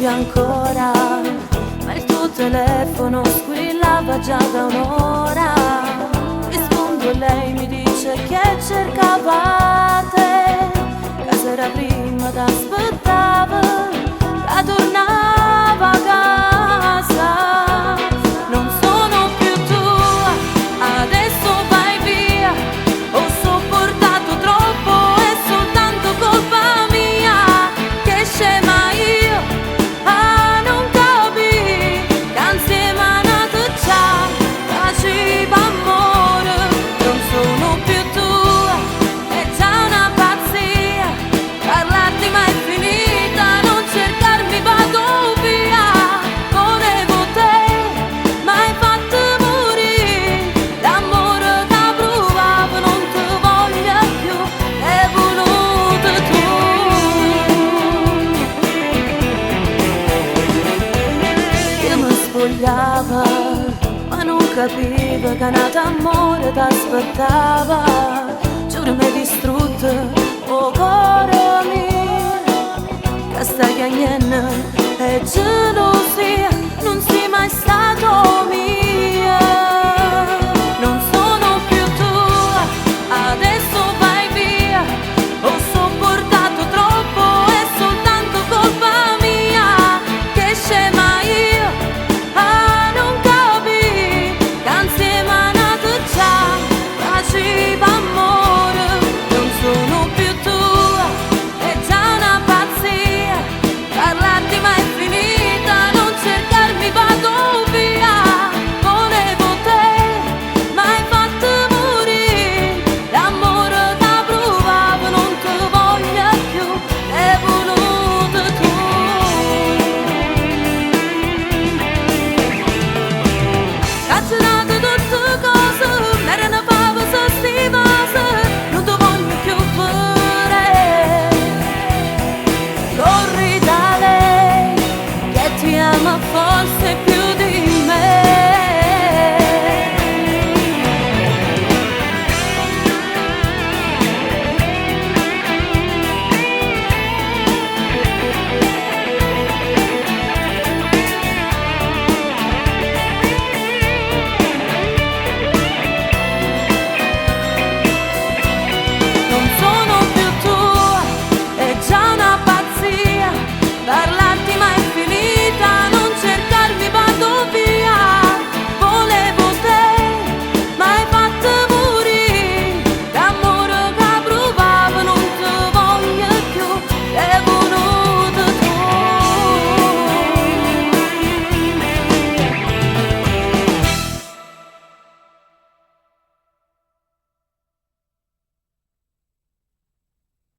ancora, ma il tuo telefono squillava già da un'ora. Rispondo e lei mi dice che cercavate, casa era prima t'aspettava, la tornava a casa. Non sono più tua, adesso vai via, ho sopportato troppo, è soltanto colpa mia. Che scema io a non capire che insieme a nato già faceva amore. Non sono più tua, è già una pazzia, parlarti mai finita, non cercarmi vado via. Volevo te, ma hai fatto morire l'amore che provavo, non ti voglio più, è voluto tu. Io mi spogliava, ma non capiva che nato amore t'aspettava. Giuro mi hai distrutto, oh cuore mio, che stai chiagnendo è gelosia, non si